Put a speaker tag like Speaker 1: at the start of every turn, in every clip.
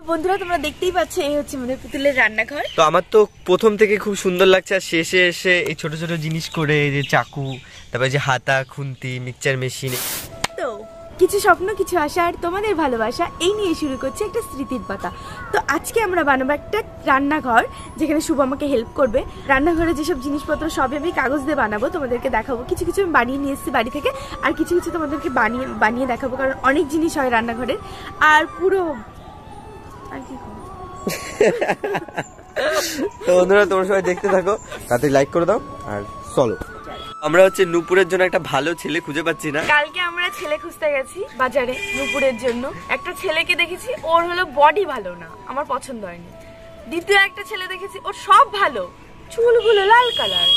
Speaker 1: বন্ধুরা তোমরা দেখতেই পাচ্ছ এই হচ্ছে আমাদের পুতুলের রান্নাঘর।
Speaker 2: তো আমার তো প্রথম থেকে খুব সুন্দর লাগছে, আর শেষে এসে এই ছোট ছোট জিনিস করে, যে চাকু, তারপরে যে হাতা, খুন্তি, মিক্সচার মেশিন।
Speaker 1: তো কিছু স্বপ্ন, কিছু আশা আর তোমাদের ভালোবাসা, এই নিয়ে শুরু করছে একটা স্মৃতির পাতা। তো আজকে আমরা বানাবো একটা রান্নাঘর, যেখানে শুভ আমাকে হেল্প করবে। রান্নাঘরে যেসব জিনিসপত্র সবই আমি কাগজ দিয়ে বানাবো, তোমাদেরকে দেখাবো। কিছু কিছু আমি বানিয়ে নিয়ে এসেছি বাড়ি থেকে, আর কিছু কিছু তোমাদেরকে বানিয়ে দেখাবো, কারণ অনেক জিনিস হয় রান্নাঘরের। আর পুরো আর কি
Speaker 2: তো বন্ধুরা তোমরা সবাই দেখতে থাকো, তাতে লাইক করে দাও। আর চলো, আমরা হচ্ছে নূপুরের জন্য একটা ভালো ছেলে খুঁজে পাচ্ছি না।
Speaker 1: কালকে আমরা ছেলে খুঁজতে গেছি বাজারে নূপুরের জন্য। একটা ছেলেকে দেখেছি, ওর হলো বডি ভালো না, আমার পছন্দ হয়নি। দ্বিতীয় একটা ছেলে দেখেছি, ওর সব ভালো, চুলগুলো লাল কালার,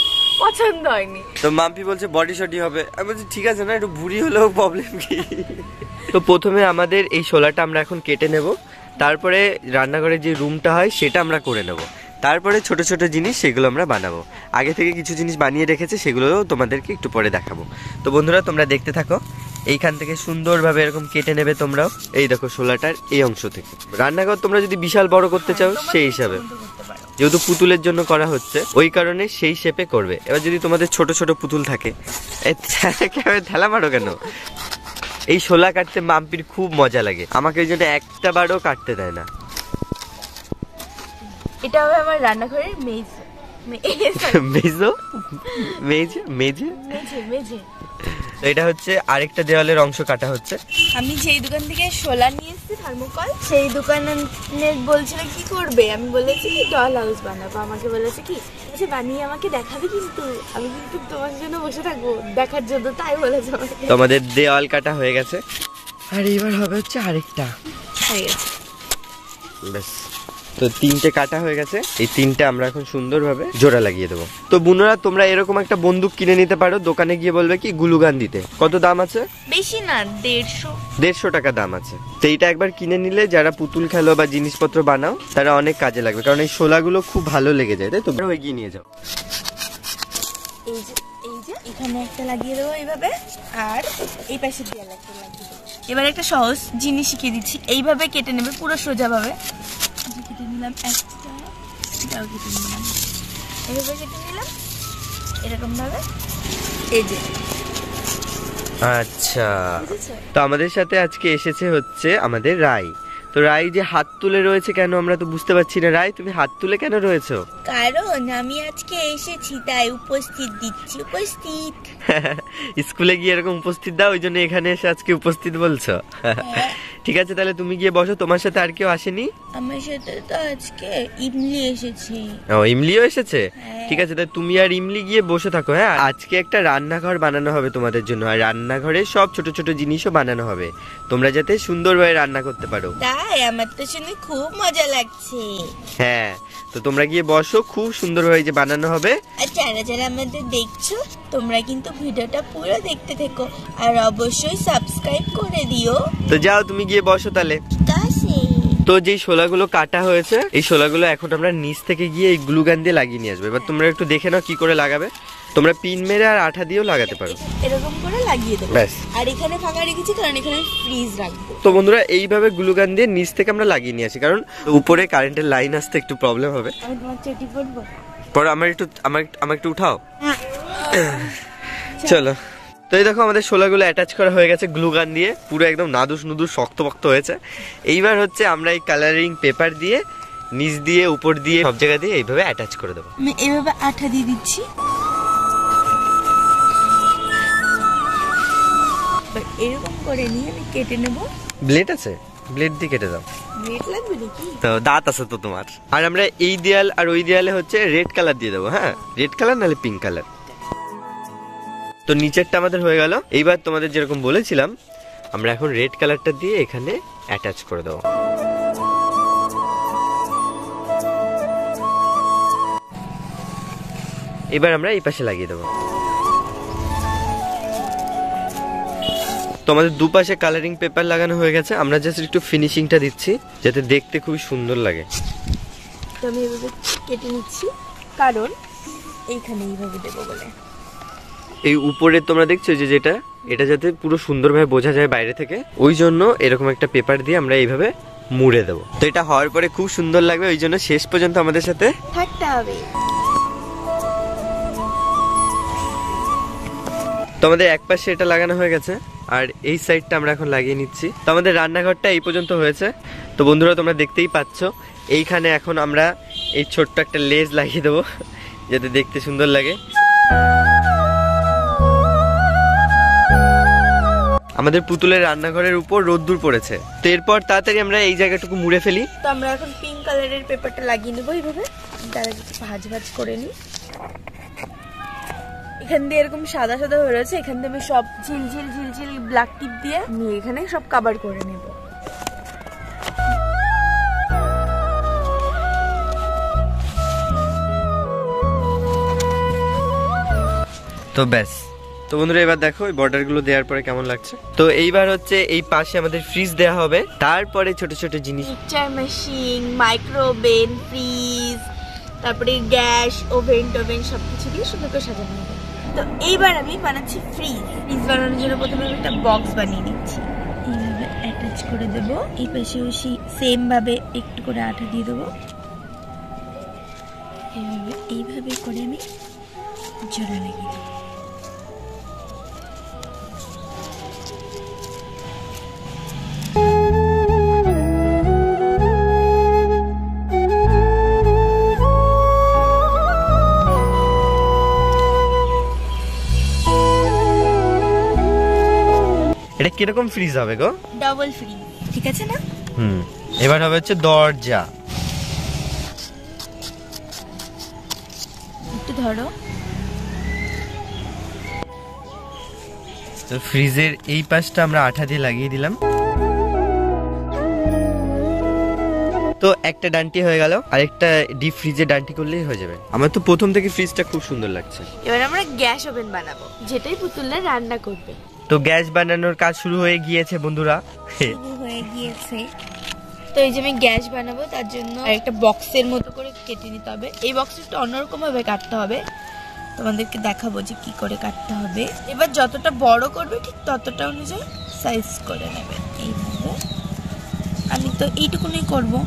Speaker 1: পছন্দ হয়নি।
Speaker 2: তো মাম্পি বলছে বডি শটি হবে, আমি বলছি ঠিক আছে না, একটু ভুঁড়ি হলেও প্রবলেম কি। তো প্রথমে আমাদের এই শোলাটা আমরা এখন কেটে নেব, তারপরে রান্নাঘরে যে রুমটা হয় সেটা আমরা করে নেব, তারপরে ছোট ছোট জিনিস সেগুলো আমরা বানাবো। আগে থেকে কিছু জিনিস বানিয়ে রেখেছে, সেগুলো তোমাদেরকে একটু পরে দেখাবো। তো বন্ধুরা তোমরা দেখতে থাকো, এইখান থেকে সুন্দরভাবে এরকম কেটে নেবে তোমরাও। এই দেখো শোলাটার এই অংশ থেকে। রান্নাঘর তোমরা যদি বিশাল বড় করতে চাও সেই হিসাবে, যেহেতু পুতুলের জন্য করা হচ্ছে ওই কারণে সেই শেপে করবে। এবার যদি তোমাদের ছোট ছোট পুতুল থাকে, ঠেলা মারো কেন? এই শোলা কাটতে মাম্পির খুব মজা লাগে, আমাকে ওই জন্য একটা বারও কাটতে দেয় না।
Speaker 1: এটা হবে আমার রান্নাঘরের মেজ।
Speaker 2: এটা হচ্ছে আরেকটা দেওয়ালের অংশ কাটা হচ্ছে।
Speaker 1: আমি যেই দোকান থেকে শোলা নিয়ে এসেছি থার্মোকল, সেই দোকানের বলছিল কি করবে, আমি বলেছি কি ডল হাউস বানাবো। আমাকে বলেছে কি বানিয়ে আমাকে দেখাবে, কিন্তু আমি কিন্তু তোমার জন্য বসে থাকবো দেখার জন্য, তাই বলেছে আমাকে।
Speaker 2: তো আমাদের দেওয়াল কাটা হয়ে গেছে, আর এবার হবে হচ্ছে আরেকটা
Speaker 1: হয়ে গেছে।
Speaker 2: ব্যাস, তো তিনটে কাটা হয়ে গেছে, এই তিনটে আমরা এখন সুন্দরভাবে জোড়া লাগিয়ে দেবো। তো বোনেরা তোমরা এরকম একটা বন্দুক কিনে নিতে পারো, দোকানে গিয়ে বলবে কি গ্লুগান দিতে। কত দাম আছে?
Speaker 1: বেশি না, 150
Speaker 2: টাকা দাম আছে। তো এইটা একবার কিনে নিলে যারা পুতুল খেলো বা জিনিসপত্র বানাও তারা অনেক কাজে লাগবে, কারণ এই শোলাগুলো খুব ভালো লেগে যায়। তাই তোমরা এগিয়ে নিয়ে যাও।
Speaker 1: এই যে এখানে একটা লাগিয়ে দেবো এইভাবে, আর এই পাশে দেয়াল একটা লাগিয়ে দেবো। এবার একটা সহজ জিনিস শিখিয়ে দিচ্ছি, এইভাবে কেটে নেবে পুরো সোজা ভাবে। কেটে নিলাম একটা, এটাও কেটে নিলাম, এইভাবে কেটে নিলাম এরকম ভাবে। এই যে
Speaker 2: আচ্ছা, তো আমাদের সাথে আজকে এসেছে হচ্ছে আমাদের রাই। তো রাই যে হাত তুলে রয়েছে কেন আমরা তো বুঝতে পারছি না। রাই তুমি হাত তুলে কেন রয়েছো?
Speaker 1: কারণ আমি আজকে এসেছি তাই উপস্থিত দিচ্ছি, উপস্থিত।
Speaker 2: স্কুলে গিয়ে এরকম উপস্থিত দাও, ওই জন্য এখানে এসে আজকে উপস্থিত বলছো। ঠিক আছে, তাহলে তুমি গিয়ে বসো। তোমার সাথে আর কেউ আসেনি?
Speaker 1: আমার সাথে তো আজকে ইমলি এসেছে।
Speaker 2: ও, ইমলিও এসেছে? ঠিক আছে, তাহলে তুমি আর ইমলি গিয়ে বসে থাকো। হ্যাঁ, আজকে একটা রান্নাঘর বানানো হবে তোমাদের জন্য, আর রান্নাঘরে সব ছোট ছোট জিনিসও বানানো হবে, তোমরা যাতে সুন্দরভাবে রান্না করতে পারো।
Speaker 1: তাই আমার তো শুনে খুব মজা লাগছে।
Speaker 2: হ্যাঁ, তো তোমরা গিয়ে বসো, খুব সুন্দরভাবে যে বানানো হবে।
Speaker 1: আর যারা যারা আমাদের দেখছো তোমরা কিন্তু ভিডিওটা পুরো দেখতে থেকো, আর অবশ্যই সাবস্ক্রাইব করে দিও।
Speaker 2: তো যাও তুমি গিয়ে বসো তাহলে। তো যেই শোলাগুলো কাটা হয়েছে, এই শোলাগুলো এখন আমরা নিচ থেকে গিয়ে এই গ্লুগান দিয়ে লাগিয়ে নিয়ে আসবো। এবার তোমরা একটু দেখে নাও কি করে লাগাবে। তোমরা পিন মেরে আর আঠা দিয়েও লাগাতে পারো,
Speaker 1: এরকম করে লাগিয়ে দেবো।
Speaker 2: ব্যাস।
Speaker 1: আর এখানে ফাঁকা রেখেছি কারণ এখানে ফ্রিজ রাখবো।
Speaker 2: তো বন্ধুরা এইভাবে গ্লুগান দিয়ে নিচ থেকে আমরা লাগিয়ে নিয়ে আসি, কারণ উপরে কারেন্টের লাইন আসতে একটু প্রবলেম হবে।
Speaker 1: আমি তোমার চটি পরবো,
Speaker 2: পরে আমার একটু উঠাও। চলো, তো এই দেখো আমাদের শোলাগুলো অ্যাটাচ করা হয়ে গেছে গ্লুগান দিয়ে, পুরো একদম নাদুস নুদুস শক্তপক্ত হয়েছে। এইবার হচ্ছে আমরা এই কালারিং পেপার দিয়ে নিচ দিয়ে উপর দিয়ে সব জায়গা দিয়ে এইভাবে অ্যাটাচ করে দেবো।
Speaker 1: আমি এইভাবে আঠা দিয়ে দিচ্ছি, এরকম করে নিয়ে আমি কেটে নেব।
Speaker 2: ব্লেড আছে? ব্লেড দিয়ে কেটে দাও।
Speaker 1: ব্লেড লাগবে নাকি?
Speaker 2: তো দাঁত আছে তো তোমার। আর আমরা এই দেয়াল আর ওই দেয়ালে হচ্ছে রেড কালার দিয়ে দেবো। হ্যাঁ, রেড কালার নাহলে পিঙ্ক কালার। তো নিচেরটা আমাদের হয়ে গেল। এইবার তোমাদের যেরকম বলেছিলাম আমরা এখন রেড কালারটা দিয়ে এখানে অ্যাটাচ করে দেবো। এবার আমরা এই পাশে লাগিয়ে দেবো। তো আমাদের দুপাশে কালারিং পেপার লাগানো হয়ে গেছে, আমরা জাস্ট একটু ফিনিশিংটা দিচ্ছি যাতে দেখতে খুবই সুন্দর লাগে।
Speaker 1: তো আমি এভাবে কেটে নিচ্ছি, কারণ এইখানে এইভাবে দেবো বলে।
Speaker 2: এই উপরে তোমরা দেখছো যে যেটা, এটা যাতে পুরো সুন্দরভাবে বোঝা যায় বাইরে থেকে, ওই জন্য এরকম একটা পেপার দিয়ে আমরা এইভাবে মুড়ে দেবো। তো এটা হওয়ার পরে খুব সুন্দর লাগবে, ওই জন্য শেষ পর্যন্ত আমাদের সাথে
Speaker 1: থাকতে হবে।
Speaker 2: তো আমাদের এক পাশে এটা লাগানো হয়ে গেছে, আর এই সাইডটা আমরা এখন লাগিয়ে নিচ্ছি। তো আমাদের রান্নাঘরটা এই পর্যন্ত হয়েছে। তো বন্ধুরা তোমরা দেখতেই পাচ্ছ, এইখানে এখন আমরা এই ছোট্ট একটা লেজ লাগিয়ে দেবো যাতে দেখতে সুন্দর লাগে। আমাদের পুতুলের রান্নাঘরের উপর রোদ্দুর পড়েছে, তো এরপর তাড়াতাড়ি আমরা এই জায়গাটুকু মুড়ে ফেলি।
Speaker 1: তো আমরা এখন পিঙ্ক কালারের পেপারটা লাগিয়ে নেবো এইভাবে, তারা কিছু ভাজ করে নিই। এখান দিয়ে এরকম সাদা সাদা হয়ে রয়েছে, এখান দিয়ে আমি সব ঝিলঝিল ব্ল্যাক টিপ দিয়ে আমি এখানে সব কভার করে নেব।
Speaker 2: তো ব্যাস। তো বন্ধুরা এবার দেখো এই বর্ডার গুলো দেওয়ার পরে কেমন লাগছে। তো এইবার হচ্ছে এই পাশে আমাদের ফ্রিজ দেওয়া হবে, তারপরে ছোট ছোট জিনিস,
Speaker 1: মিক্সচার মেশিন, মাইক্রোওভেন, ফ্রিজ, তারপরে গ্যাস, ওভেন সবকিছু দিয়ে সুন্দর করে সাজানো হবে। তো এইবার আমি বানাচ্ছি ফ্রিজ বানানোর জন্য প্রথমে আমি একটা বক্স বানিয়ে নিচ্ছি, এইভাবে অ্যাটাচ করে দেব। এই পাশে সেম ভাবে একটু করে আঠা দিয়ে দেবো, এইভাবে করে আমি জোড়া লাগিয়ে দেবো।
Speaker 2: এটা কিরকম ফ্রিজ হবে গো?
Speaker 1: ডাবল ফ্রিজ, ঠিক আছে না?
Speaker 2: এবার হবে হচ্ছে দরজা।
Speaker 1: একটু ধরো।
Speaker 2: তো ফ্রিজের এই পাশটা আমরা আঠা দিয়ে লাগিয়ে দিলাম। তো একটা ডান্টি হয়ে গেল, আরেকটা ডিপ ফ্রিজে ডান্টি করলেই হয়ে যাবে। আমার তো প্রথম থেকে ফ্রিজটা খুব সুন্দর লাগছে।
Speaker 1: এবার আমরা গ্যাস ওভেন বানাবো, যেটাই পুতুলরা রান্না করবে।
Speaker 2: তো গ্যাস বানানোর কাজ শুরু হয়ে গিয়েছে বন্ধুরা,
Speaker 1: শুরু হয়ে গিয়েছে। তো এই যে আমি গ্যাস বানাবো, তার জন্য একটা বক্সের মতো করে কেটে নিতে হবে। এই বক্সটা একটু অন্যরকম ভাবে কাটতে হবে, তোমাদেরকে দেখাবো যে কি করে কাটতে হবে। এবার যতটা বড় করবে ঠিক ততটা অনুযায়ী সাইজ করে নেবে। এইভাবে আমি তো এইটুকুনি করবো,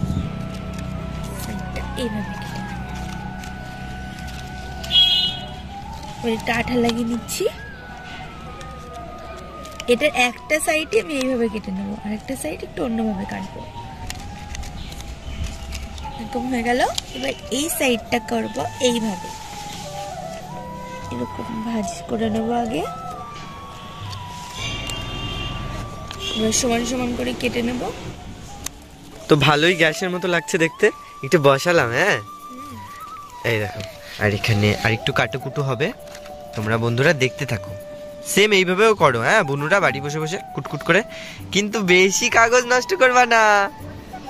Speaker 1: এইভাবে একটা আঠা লাগিয়ে নিচ্ছি। এটার একটা সাইডে আমি এইভাবে কেটে নেবো, আর একটা সাইড একটু অন্যভাবে কাটবো। এরকম হয়ে গেল। এবার এই সাইডটা করবো এইভাবে, এরকম ভাঁজ করে নেবো আগে। এবার সমান সমান করে কেটে নেব।
Speaker 2: তো ভালোই গ্যাসের মতো লাগছে দেখতে, একটু বসালাম। হ্যাঁ এই দেখো, আর এখানে আর একটু কাটুকুটু হবে, তোমরা বন্ধুরা দেখতে থাকো। সেম এইভাবেও করো, হ্যাঁ বন্ধুরা, বাড়ি বসে বসে কুটকুট করে, কিন্তু বেশি কাগজ নষ্ট করবা না,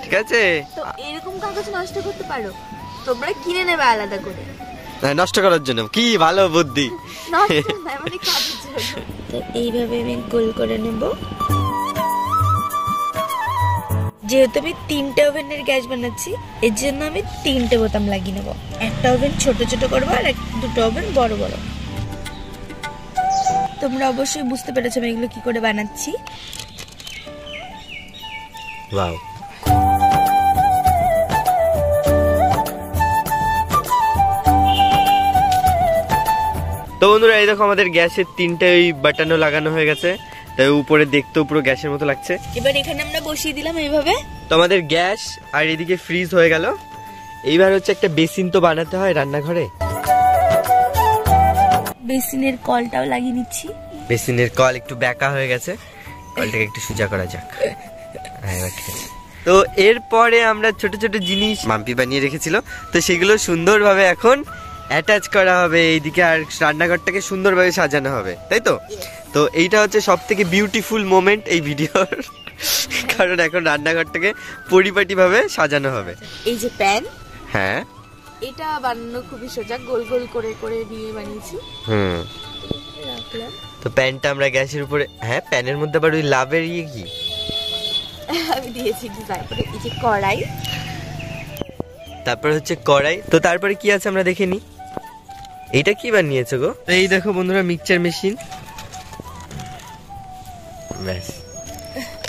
Speaker 2: ঠিক আছে?
Speaker 1: তো এরকম কাগজ নষ্ট করতে পারো, তোমরা কিনে নেবে আলাদা করে।
Speaker 2: নষ্ট করার জন্য কি ভালো বুদ্ধি।
Speaker 1: তো এইভাবে আমি গোল করে নেব। যেহেতু আমি 3টে ওভেনের গ্যাস বানাচ্ছি, এর জন্য আমি 3টে বোতাম লাগিয়ে নেব। একটা ওভেন ছোট ছোট করবো, আর দুটো ওভেন বড় বড়। তোমরা অবশ্যই বুঝতে পেরেছো আমি এগুলো কি করে বানাচ্ছি।
Speaker 2: ওয়াও। তো বন্ধুরা এই দেখো আমাদের গ্যাসের 3টে ওই বাটনও লাগানো হয়ে গেছে, তাই উপরে দেখতেও পুরো গ্যাসের মতো লাগছে।
Speaker 1: এবার এখানে আমরা বসিয়ে দিলাম এইভাবে।
Speaker 2: তো আমাদের গ্যাস আর এদিকে ফ্রিজ হয়ে গেল। এইবার হচ্ছে একটা বেসিন তো বানাতে হয় রান্নাঘরে।
Speaker 1: বেসিনের কলটাও লাগিয়ে নিচ্ছি।
Speaker 2: বেসিনের কল একটু বেঁকা হয়ে গেছে, কলটাকে একটু সোজা করা যাক। হ্যাঁ ঠিক আছে। তো এরপরে আমরা ছোট ছোট জিনিস মাম্পি বানিয়ে রেখেছিল, তো সেগুলো সুন্দরভাবে এখন অ্যাটাচ করা হবে এইদিকে, আর রান্নাঘরটাকে সুন্দরভাবে সাজানো হবে, তাই তো? তো এইটা হচ্ছে সব থেকে বিউটিফুল মোমেন্ট এই ভিডিওর, কারণ এখন রান্নাঘরটাকে পরিপাটি ভাবে সাজানো হবে।
Speaker 1: এই যে প্যান,
Speaker 2: হ্যাঁ
Speaker 1: এটা বানানো খুবই সোজা, গোল গোল করে করে নিয়ে বানিয়েছি। রাখলাম।
Speaker 2: তো প্যানটা আমরা গ্যাসের উপরে, হ্যাঁ প্যানের মধ্যে আবার ওই লাভের ইয়ে কি
Speaker 1: আমি দিয়েছি। তারপরে এই যে কড়াই,
Speaker 2: তারপরে হচ্ছে কড়াই। তো তারপরে কি আছে আমরা দেখে নিই। এইটা কি বানিয়েছো গো? তো এই দেখো বন্ধুরা মিক্সচার মেশিন। ব্যাস,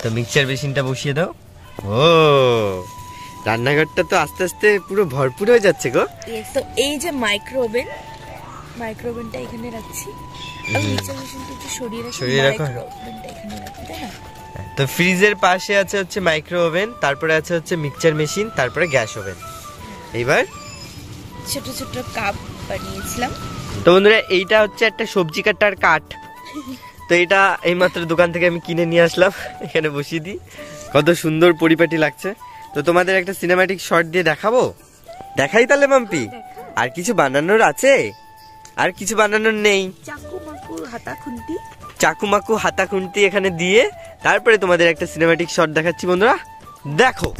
Speaker 2: তো মিক্সচার মেশিনটা বসিয়ে দাও। ও রান্নাঘরটা তো আস্তে আস্তে পুরো ভরপুর হয়ে যাচ্ছে গো।
Speaker 1: তো এই যে মাইক্রো ওভেনটা এখানে রাখছি, আর মিক্সার মেশিনটা একটু সরিয়ে রাখো, মাইক্রো ওভেনটা এখানে রাখি, তাই না?
Speaker 2: তো ফ্রিজের পাশে আছে হচ্ছে মাইক্রো ওভেন, তারপরে আছে হচ্ছে মিক্সচার মেশিন, তারপরে গ্যাস ওভেন। এইবার
Speaker 1: ছোট ছোট কাপ বানিয়েছিলাম।
Speaker 2: তো বন্ধুরা এইটা হচ্ছে একটা সবজি কাটার কাঠ। তো এটা এইমাত্র দোকান থেকে আমি কিনে নিয়ে আসলাম, এখানে বসিয়ে দিই। কত সুন্দর পরিপাটি লাগছে। তো তোমাদের একটা সিনেম্যাটিক শট দিয়ে দেখাবো, দেখাই তাহলে মাম্পি। আর কিছু বানানোর আছে? আর কিছু বানানোর নেই। চাকুমাকু হাতা খুন্তি এখানে দিয়ে তারপরে তোমাদের একটা সিনেম্যাটিক শট দেখাচ্ছি বন্ধুরা, দেখো।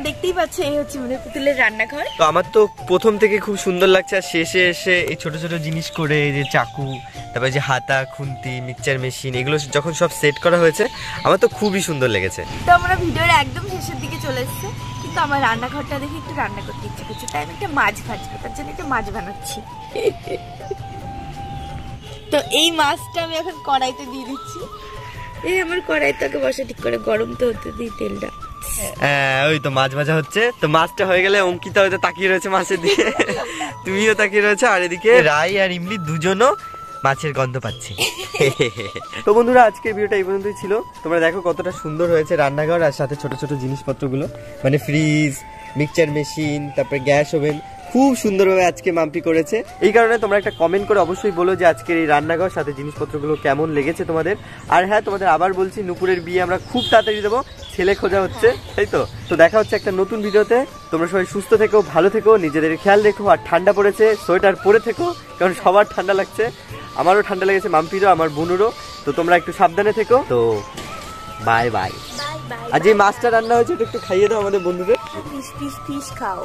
Speaker 1: দেখতেই পাচ্ছ এই হচ্ছে আমাদের পুতুলের রান্নাঘর।
Speaker 2: তো আমার তো প্রথম থেকে খুব সুন্দর লাগছে, আর শেষে এসে এই ছোট ছোট জিনিস করে, এই যে চাকু, তারপরে যে হাতা খুন্তি, মিক্সচার মেশিন, এগুলো যখন সব সেট করা হয়েছে আমার তো খুবই সুন্দর লেগেছে।
Speaker 1: তো আমরা ভিডিওর একদম শেষের দিকে চলে এসেছি, কিন্তু আমার রান্নাঘরটা দেখে একটু রান্না করতে ইচ্ছে করছে, তাই আমি একটা মাছ ভাজবো, তার জন্য একটা মাছ বানাচ্ছি। তো এই মাছটা আমি এখন কড়াইতে দিয়ে দিচ্ছি। এই আমার কড়াইটাকে বসে ঠিক করে গরম তো হতে দিই তেলটা।
Speaker 2: ওই তো মাছ ভাজা হচ্ছে। তো মাছটা হয়ে গেলে অঙ্কিতা হয়তো তাকিয়ে রয়েছে মাছের দিকে, তুমিও তাকিয়ে রয়েছে, আর এদিকে রাই আর ইমলি দুজনও মাছের গন্ধ পাচ্ছে। তো বন্ধুরা আজকের ভিডিওটা এই পর্যন্তই ছিল। তোমরা দেখো কতটা সুন্দর হয়েছে রান্নাঘর, আর সাথে ছোট ছোট জিনিসপত্রগুলো, মানে ফ্রিজ, মিক্সচার মেশিন, তারপরে গ্যাস ওভেন, খুব সুন্দরভাবে আজকে মাম্পি করেছে। এই কারণে তোমরা একটা কমেন্ট করে অবশ্যই বলো যে আজকের এই রান্নাঘর সাথে জিনিসপত্রগুলো কেমন লেগেছে তোমাদের। আর হ্যাঁ, তোমাদের আবার বলছি, নুপুরের বিয়ে আমরা খুব তাড়াতাড়ি দেবো, ছেলে খোঁজা হচ্ছে, তাই তো। তো দেখা হচ্ছে একটা নতুন ভিডিওতে। তোমরা সবাই সুস্থ থেকো, ভালো থেকো, নিজেদের খেয়াল রেখো, আর ঠান্ডা পড়েছে সোয়েটার পরে থেকো, কারণ সবার ঠান্ডা লাগছে, আমারও ঠান্ডা লেগেছে, মাম্পিরও, আমার বোনুরও। তো তোমরা একটু সাবধানে থেকো। তো বাই বাই। আর যে মাছটা রান্না হয়েছে ওটা একটু খাইয়ে দাও আমাদের বন্ধুদের।
Speaker 1: ফিশ খাও।